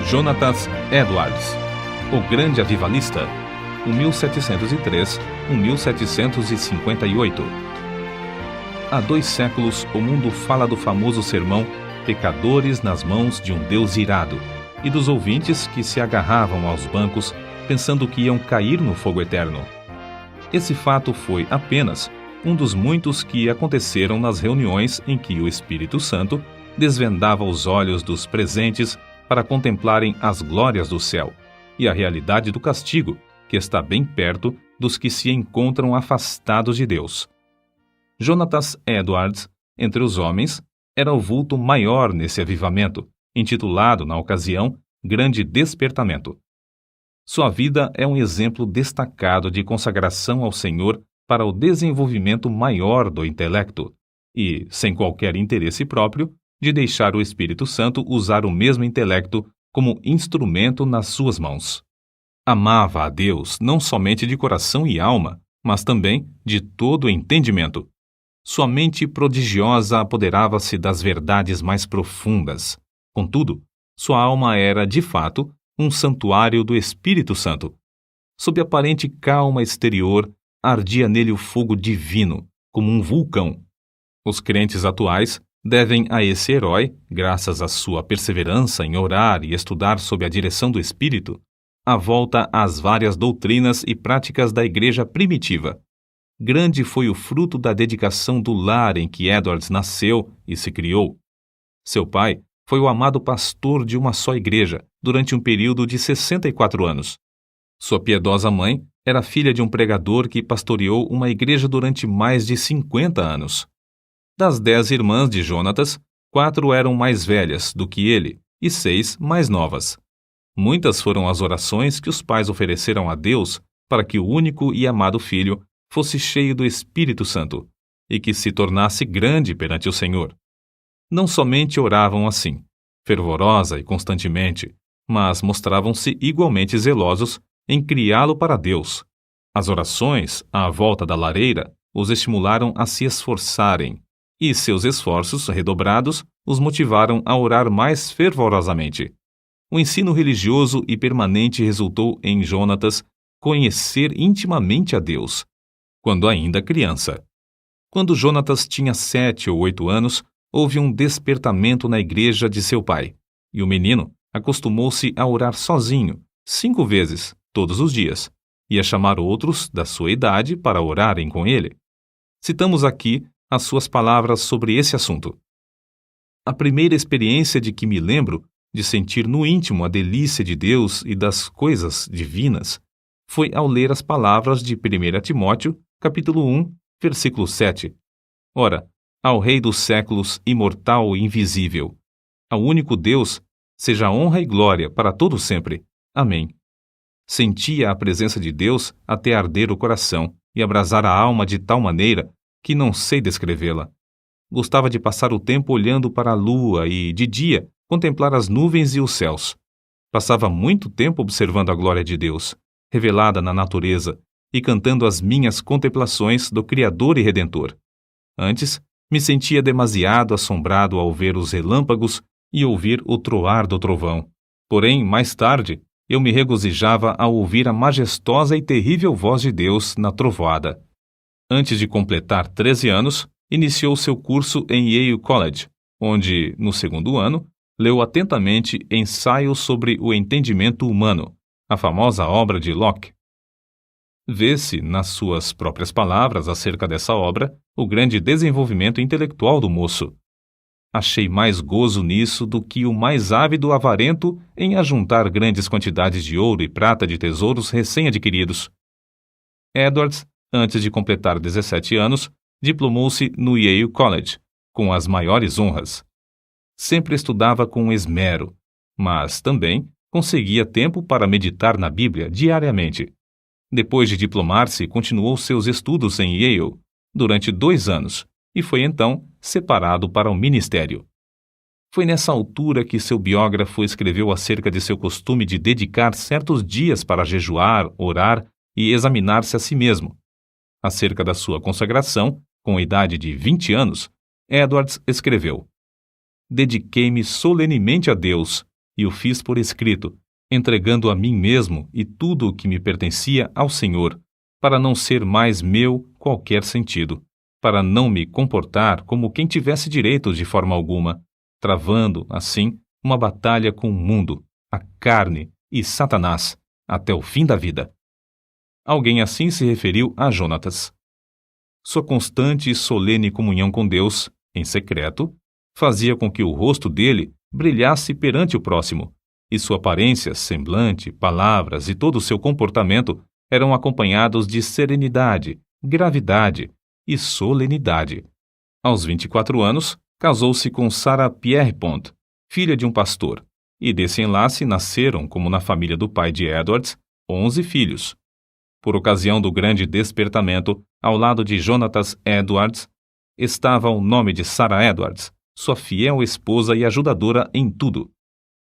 Jonathan Edwards, o grande avivalista, 1703-1758. Há 2 séculos, o mundo fala do famoso sermão Pecadores nas mãos de um Deus irado, e dos ouvintes que se agarravam aos bancos pensando que iam cair no fogo eterno. Esse fato foi apenas um dos muitos que aconteceram nas reuniões em que o Espírito Santo desvendava os olhos dos presentes para contemplarem as glórias do céu e a realidade do castigo, que está bem perto dos que se encontram afastados de Deus. Jonathan Edwards, entre os homens, era o vulto maior nesse avivamento, intitulado, na ocasião, Grande Despertamento. Sua vida é um exemplo destacado de consagração ao Senhor para o desenvolvimento maior do intelecto e, sem qualquer interesse próprio, de deixar o Espírito Santo usar o mesmo intelecto como instrumento nas suas mãos. Amava a Deus não somente de coração e alma, mas também de todo o entendimento. Sua mente prodigiosa apoderava-se das verdades mais profundas. Contudo, sua alma era, de fato, um santuário do Espírito Santo. Sob aparente calma exterior, ardia nele o fogo divino, como um vulcão. Os crentes atuais devem a esse herói, graças à sua perseverança em orar e estudar sob a direção do Espírito, a volta às várias doutrinas e práticas da igreja primitiva. Grande foi o fruto da dedicação do lar em que Edwards nasceu e se criou. Seu pai foi o amado pastor de uma só igreja durante um período de 64 anos. Sua piedosa mãe era filha de um pregador que pastoreou uma igreja durante mais de 50 anos. Das 10 irmãs de Jonatas, 4 eram mais velhas do que ele e 6 mais novas. Muitas foram as orações que os pais ofereceram a Deus para que o único e amado filho fosse cheio do Espírito Santo e que se tornasse grande perante o Senhor. Não somente oravam assim, fervorosa e constantemente, mas mostravam-se igualmente zelosos em criá-lo para Deus. As orações, à volta da lareira, os estimularam a se esforçarem, e seus esforços redobrados os motivaram a orar mais fervorosamente. O ensino religioso e permanente resultou em Jonatas conhecer intimamente a Deus, quando ainda criança. Quando Jonatas tinha 7 ou 8 anos, houve um despertamento na igreja de seu pai, e o menino acostumou-se a orar sozinho, 5 vezes, todos os dias, e a chamar outros da sua idade para orarem com ele. Citamos aqui as suas palavras sobre esse assunto. A primeira experiência de que me lembro de sentir no íntimo a delícia de Deus e das coisas divinas foi ao ler as palavras de 1 Timóteo, capítulo 1, versículo 7. Ora, ao Rei dos séculos, imortal e invisível, ao único Deus, seja honra e glória para todo sempre. Amém. Sentia a presença de Deus até arder o coração e abrasar a alma de tal maneira que não sei descrevê-la. Gostava de passar o tempo olhando para a lua e, de dia, contemplar as nuvens e os céus. Passava muito tempo observando a glória de Deus, revelada na natureza, e cantando as minhas contemplações do Criador e Redentor. Antes, me sentia demasiado assombrado ao ver os relâmpagos e ouvir o troar do trovão. Porém, mais tarde, eu me regozijava ao ouvir a majestosa e terrível voz de Deus na trovoada. Antes de completar 13 anos, iniciou seu curso em Yale College, onde, no 2º ano, leu atentamente Ensaio sobre o Entendimento Humano, a famosa obra de Locke. Vê-se, nas suas próprias palavras acerca dessa obra, o grande desenvolvimento intelectual do moço. Achei mais gozo nisso do que o mais ávido avarento em ajuntar grandes quantidades de ouro e prata de tesouros recém-adquiridos. Edwards, antes de completar 17 anos, diplomou-se no Yale College, com as maiores honras. Sempre estudava com esmero, mas também conseguia tempo para meditar na Bíblia diariamente. Depois de diplomar-se, continuou seus estudos em Yale durante 2 anos e foi então separado para o ministério. Foi nessa altura que seu biógrafo escreveu acerca de seu costume de dedicar certos dias para jejuar, orar e examinar-se a si mesmo. Acerca da sua consagração, com a idade de 20 anos, Edwards escreveu: Dediquei-me solenemente a Deus e o fiz por escrito, entregando a mim mesmo e tudo o que me pertencia ao Senhor, para não ser mais meu qualquer sentido, para não me comportar como quem tivesse direitos de forma alguma, travando, assim, uma batalha com o mundo, a carne e Satanás, até o fim da vida. Alguém assim se referiu a Jonatas. Sua constante e solene comunhão com Deus, em secreto, fazia com que o rosto dele brilhasse perante o próximo, e sua aparência, semblante, palavras e todo o seu comportamento eram acompanhados de serenidade, gravidade e solenidade. Aos 24 anos, casou-se com Sarah Pierrepont, filha de um pastor, e desse enlace nasceram, como na família do pai de Edwards, 11 filhos. Por ocasião do grande despertamento, ao lado de Jonatas Edwards, estava o nome de Sarah Edwards, sua fiel esposa e ajudadora em tudo.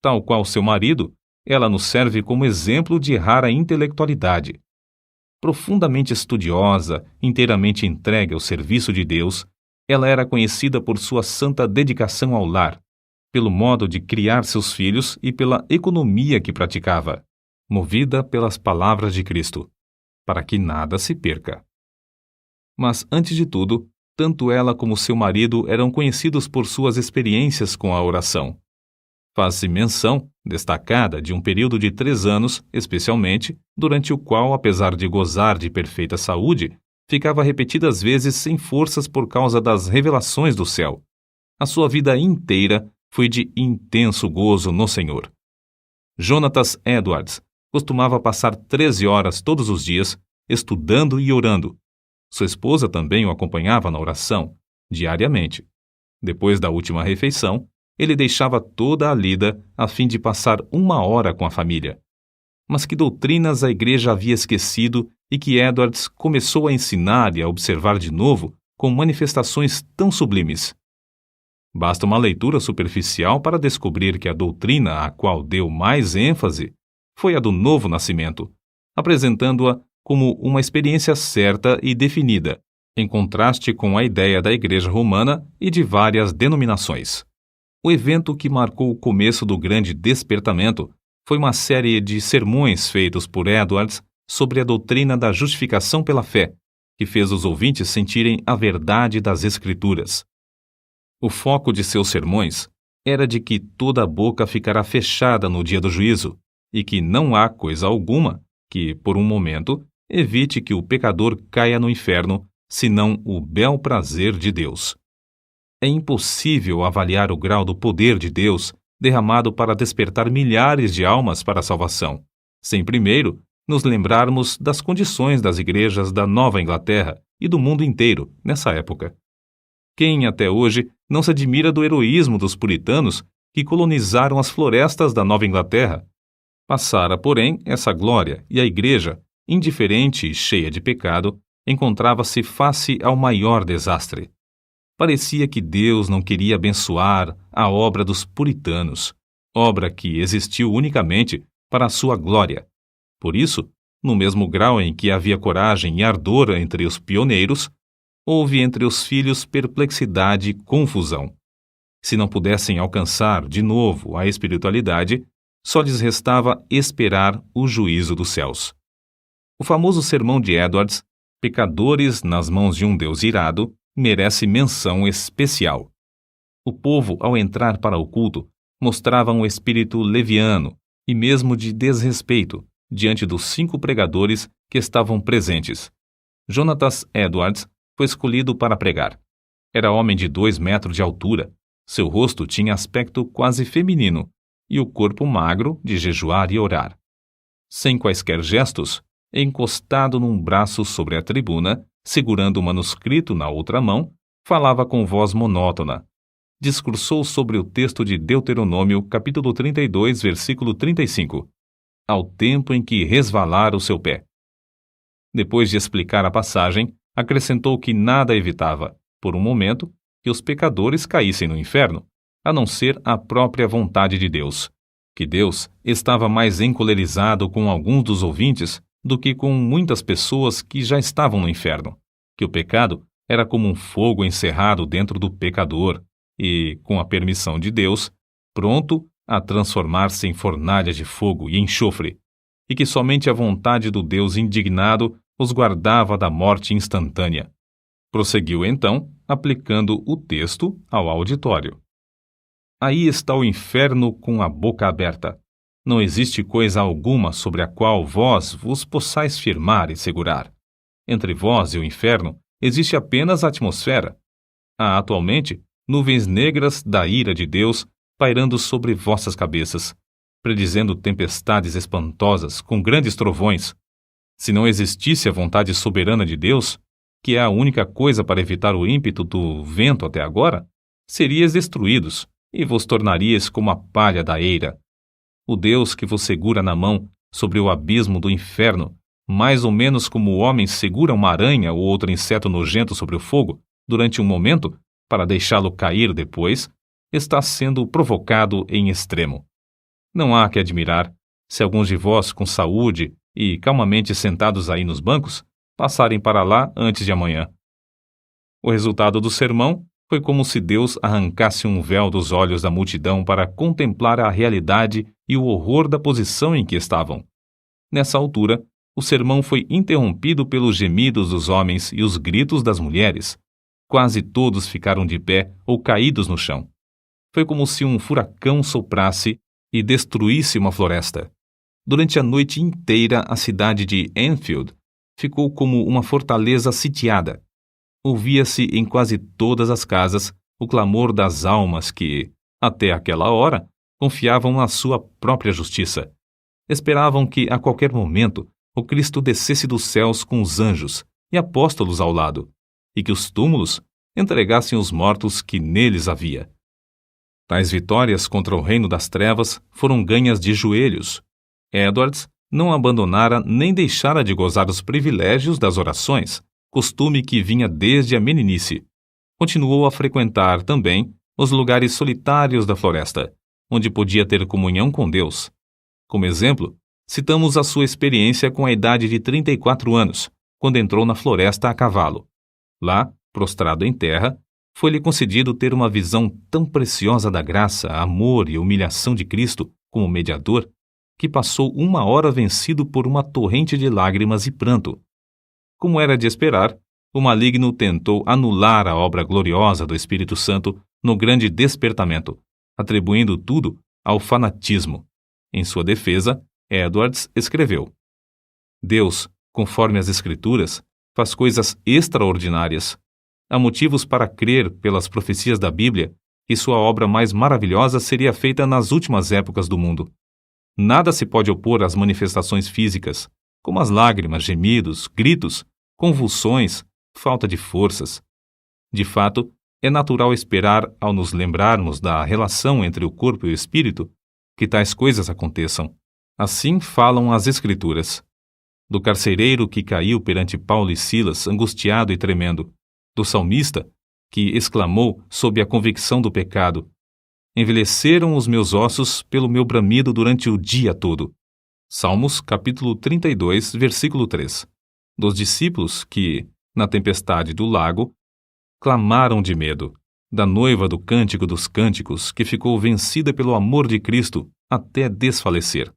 Tal qual seu marido, ela nos serve como exemplo de rara intelectualidade. Profundamente estudiosa, inteiramente entregue ao serviço de Deus, ela era conhecida por sua santa dedicação ao lar, pelo modo de criar seus filhos e pela economia que praticava, movida pelas palavras de Cristo, para que nada se perca. Mas, antes de tudo, tanto ela como seu marido eram conhecidos por suas experiências com a oração. Faz-se menção, destacada, de um período de 3 anos, especialmente, durante o qual, apesar de gozar de perfeita saúde, ficava repetidas vezes sem forças por causa das revelações do céu. A sua vida inteira foi de intenso gozo no Senhor. Jonatas Edwards costumava passar 13 horas todos os dias, estudando e orando. Sua esposa também o acompanhava na oração, diariamente. Depois da última refeição, ele deixava toda a lida a fim de passar 1 hora com a família. Mas que doutrinas a igreja havia esquecido e que Edwards começou a ensinar e a observar de novo com manifestações tão sublimes? Basta uma leitura superficial para descobrir que a doutrina a qual deu mais ênfase foi a do novo nascimento, apresentando-a como uma experiência certa e definida, em contraste com a ideia da Igreja Romana e de várias denominações. O evento que marcou o começo do grande despertamento foi uma série de sermões feitos por Edwards sobre a doutrina da justificação pela fé, que fez os ouvintes sentirem a verdade das Escrituras. O foco de seus sermões era de que toda a boca ficará fechada no dia do juízo, e que não há coisa alguma que, por um momento, evite que o pecador caia no inferno, senão o bel prazer de Deus. É impossível avaliar o grau do poder de Deus derramado para despertar milhares de almas para a salvação, sem primeiro nos lembrarmos das condições das igrejas da Nova Inglaterra e do mundo inteiro nessa época. Quem, até hoje, não se admira do heroísmo dos puritanos que colonizaram as florestas da Nova Inglaterra? Passara, porém, essa glória e a igreja, indiferente e cheia de pecado, encontrava-se face ao maior desastre. Parecia que Deus não queria abençoar a obra dos puritanos, obra que existiu unicamente para a sua glória. Por isso, no mesmo grau em que havia coragem e ardor entre os pioneiros, houve entre os filhos perplexidade e confusão. Se não pudessem alcançar de novo a espiritualidade, só lhes restava esperar o juízo dos céus. O famoso sermão de Edwards, Pecadores nas mãos de um Deus irado, merece menção especial. O povo, ao entrar para o culto, mostrava um espírito leviano e mesmo de desrespeito diante dos 5 pregadores que estavam presentes. Jonatas Edwards foi escolhido para pregar. Era homem de 2 metros de altura, seu rosto tinha aspecto quase feminino e o corpo magro de jejuar e orar. Sem quaisquer gestos, encostado num braço sobre a tribuna, segurando o manuscrito na outra mão, falava com voz monótona. Discursou sobre o texto de Deuteronômio, capítulo 32, versículo 35, ao tempo em que resvalara o seu pé. Depois de explicar a passagem, acrescentou que nada evitava, por um momento, que os pecadores caíssem no inferno, a não ser a própria vontade de Deus, que Deus estava mais encolerizado com alguns dos ouvintes do que com muitas pessoas que já estavam no inferno, que o pecado era como um fogo encerrado dentro do pecador e, com a permissão de Deus, pronto a transformar-se em fornalha de fogo e enxofre, e que somente a vontade do Deus indignado os guardava da morte instantânea. Prosseguiu então, aplicando o texto ao auditório. Aí está o inferno com a boca aberta. Não existe coisa alguma sobre a qual vós vos possais firmar e segurar. Entre vós e o inferno existe apenas a atmosfera. Há atualmente nuvens negras da ira de Deus pairando sobre vossas cabeças, predizendo tempestades espantosas com grandes trovões. Se não existisse a vontade soberana de Deus, que é a única coisa para evitar o ímpeto do vento até agora, seríeis destruídos e vos tornaríeis como a palha da eira. O Deus que vos segura na mão sobre o abismo do inferno, mais ou menos como o homem segura uma aranha ou outro inseto nojento sobre o fogo, durante um momento, para deixá-lo cair depois, está sendo provocado em extremo. Não há que admirar se alguns de vós com saúde e calmamente sentados aí nos bancos, passarem para lá antes de amanhã. O resultado do sermão foi como se Deus arrancasse um véu dos olhos da multidão para contemplar a realidade e o horror da posição em que estavam. Nessa altura, o sermão foi interrompido pelos gemidos dos homens e os gritos das mulheres. Quase todos ficaram de pé ou caídos no chão. Foi como se um furacão soprasse e destruísse uma floresta. Durante a noite inteira, a cidade de Enfield ficou como uma fortaleza sitiada. Ouvia-se em quase todas as casas o clamor das almas que, até aquela hora, confiavam na sua própria justiça. Esperavam que, a qualquer momento, o Cristo descesse dos céus com os anjos e apóstolos ao lado, e que os túmulos entregassem os mortos que neles havia. Tais vitórias contra o reino das trevas foram ganhas de joelhos. Edwards não abandonara nem deixara de gozar os privilégios das orações, costume que vinha desde a meninice. Continuou a frequentar também os lugares solitários da floresta, onde podia ter comunhão com Deus. Como exemplo, citamos a sua experiência com a idade de 34 anos, quando entrou na floresta a cavalo. Lá, prostrado em terra, foi-lhe concedido ter uma visão tão preciosa da graça, amor e humilhação de Cristo como mediador, que passou 1 hora vencido por uma torrente de lágrimas e pranto. Como era de esperar, o maligno tentou anular a obra gloriosa do Espírito Santo no grande despertamento, atribuindo tudo ao fanatismo. Em sua defesa, Edwards escreveu: Deus, conforme as Escrituras, faz coisas extraordinárias. Há motivos para crer, pelas profecias da Bíblia, que sua obra mais maravilhosa seria feita nas últimas épocas do mundo. Nada se pode opor às manifestações físicas, como as lágrimas, gemidos, gritos, convulsões, falta de forças. De fato, é natural esperar, ao nos lembrarmos da relação entre o corpo e o espírito, que tais coisas aconteçam. Assim falam as Escrituras. Do carcereiro que caiu perante Paulo e Silas, angustiado e tremendo. Do salmista, que exclamou sob a convicção do pecado: envelheceram os meus ossos pelo meu bramido durante o dia todo. Salmos, capítulo 32, versículo 3. Dos discípulos que, na tempestade do lago, clamaram de medo. Da noiva do Cântico dos Cânticos, que ficou vencida pelo amor de Cristo até desfalecer.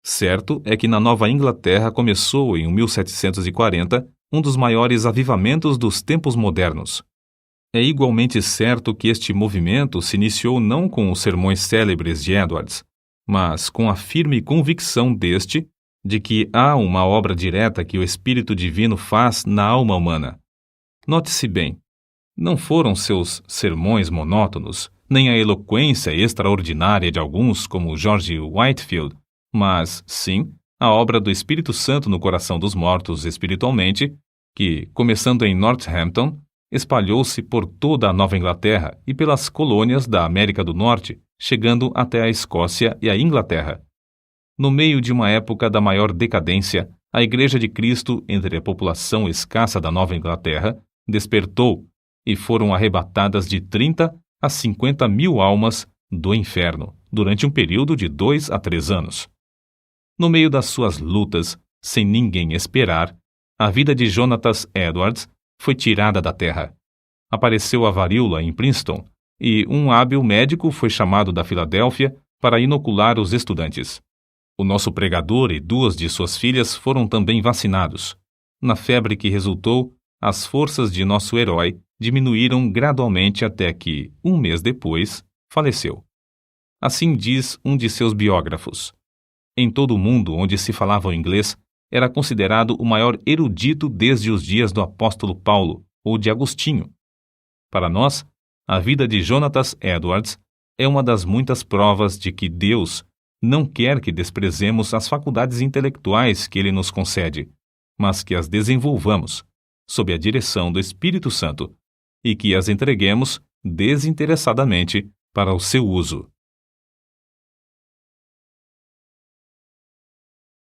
Certo é que na Nova Inglaterra começou, em 1740, um dos maiores avivamentos dos tempos modernos. É igualmente certo que este movimento se iniciou não com os sermões célebres de Edwards, mas com a firme convicção deste de que há uma obra direta que o Espírito Divino faz na alma humana. Note-se bem, não foram seus sermões monótonos, nem a eloquência extraordinária de alguns como George Whitefield, mas, sim, a obra do Espírito Santo no coração dos mortos espiritualmente, que, começando em Northampton, espalhou-se por toda a Nova Inglaterra e pelas colônias da América do Norte, chegando até a Escócia e a Inglaterra. No meio de uma época da maior decadência, a Igreja de Cristo, entre a população escassa da Nova Inglaterra, despertou e foram arrebatadas de 30 a 50 mil almas do inferno, durante um período de 2 a 3 anos. No meio das suas lutas, sem ninguém esperar, a vida de Jonatas Edwards foi tirada da terra. Apareceu a varíola em Princeton, e um hábil médico foi chamado da Filadélfia para inocular os estudantes. O nosso pregador e 2 de suas filhas foram também vacinados. Na febre que resultou, as forças de nosso herói diminuíram gradualmente até que, um mês depois, faleceu. Assim diz um de seus biógrafos. Em todo o mundo onde se falava o inglês, era considerado o maior erudito desde os dias do apóstolo Paulo ou de Agostinho. Para nós, a vida de Jonatas Edwards é uma das muitas provas de que Deus não quer que desprezemos as faculdades intelectuais que Ele nos concede, mas que as desenvolvamos, sob a direção do Espírito Santo, e que as entreguemos desinteressadamente para o seu uso.